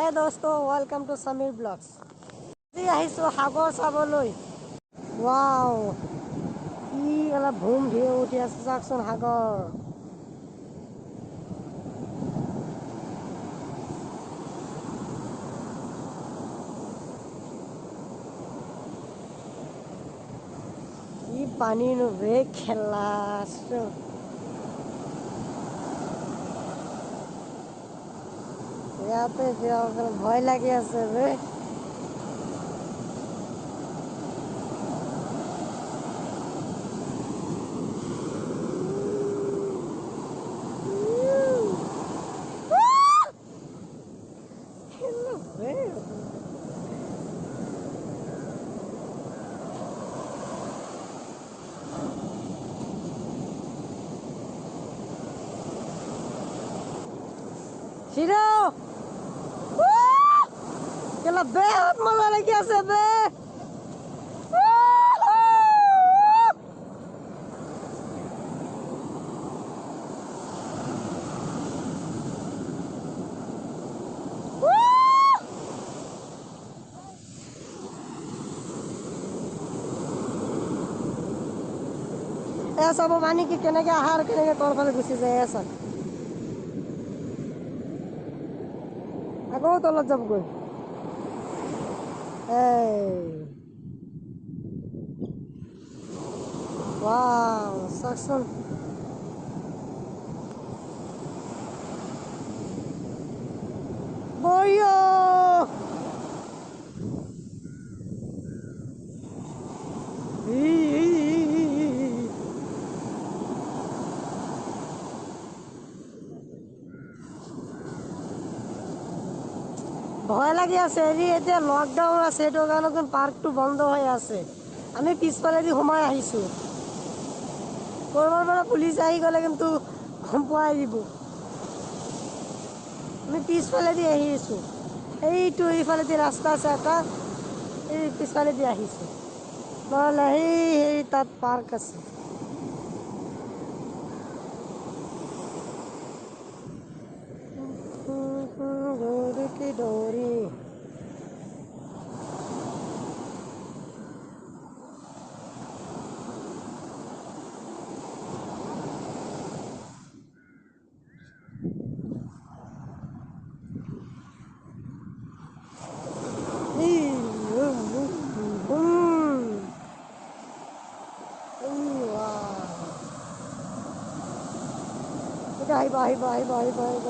হে দোস্ত, welcome to Samir blogs. আজি আহিছোঁ সাগৰ চাবলৈ। ৱাও, কি অলপ ভুম ঢেউ উঠি আছে, চাওকচোন সাগৰ। কি পানী বে খেলা আছো। ইয়াতে ভয় লাগি আছে বে। হিরো কেলা বেহাত মজা লাগি আছে বে। এ চাব পানী কি কেনেকে আহাৰ কেনেকে তলফালে গুচি যায় চাওক। আকৌ তলত যাবগৈ। এই ৱাও, চাওকচোন। বঢ়িয়া। ভয় লাগি আছে। হেৰি এতিয়া লকডাউন আছে, সেইটো কাৰণে পাৰ্কটো বন্ধ হৈ আছে। আমি পিছফালেদি সোমাই আহিছোঁ। ক'ৰবাৰ পৰা পুলিচ আহি গ'লে কিন্তু গম পোৱাই দিব। আমি পিছফালেদি আহি আছোঁ। এইটো এইফালেদি ৰাস্তা আছে এটা, এই পিছফালেদি আহিছোঁ। নহ'লে সেই তাত পাৰ্ক আছে। দৌৰি কি দৌৰি আহিব আহিব আহিব আহিব আহিব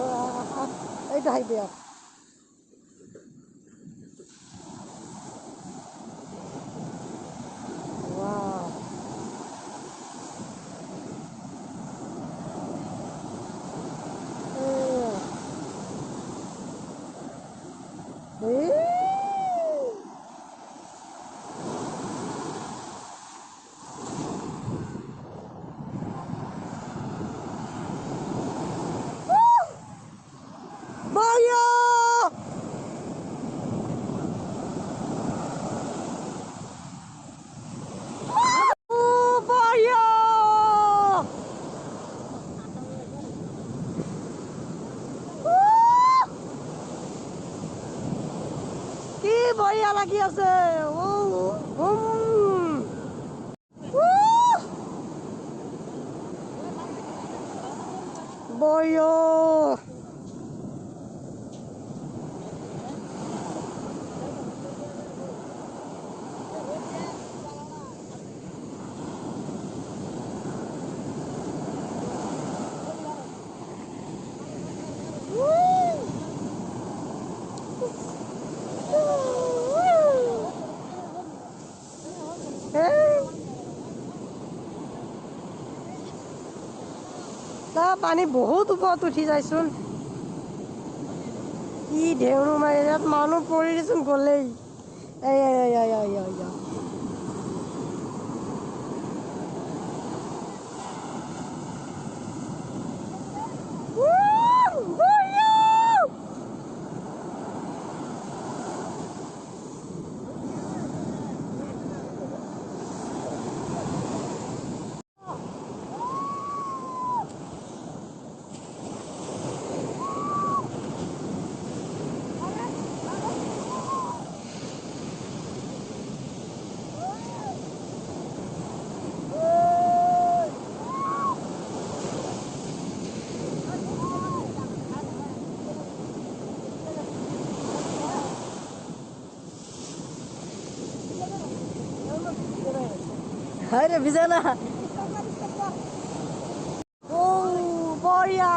এইটো আহিব ইয়াত। কি বঢ়িয়া লাগি আছে। বঢ়িয়া। পানী বহুত ওপৰত উঠি যায়চোন। কি ঢেউৰো মাৰি ইয়াত মানুহ পৰি দেচোন গ'লেই। আরে ভিজে না ও বড়িয়া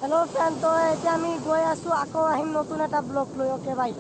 হেল্ল' ফ্ৰেণ্ড, তো এতিয়া আমি গৈ আছোঁ, আকৌ আহিম নতুন এটা ব্লগ লৈ। Okay bye.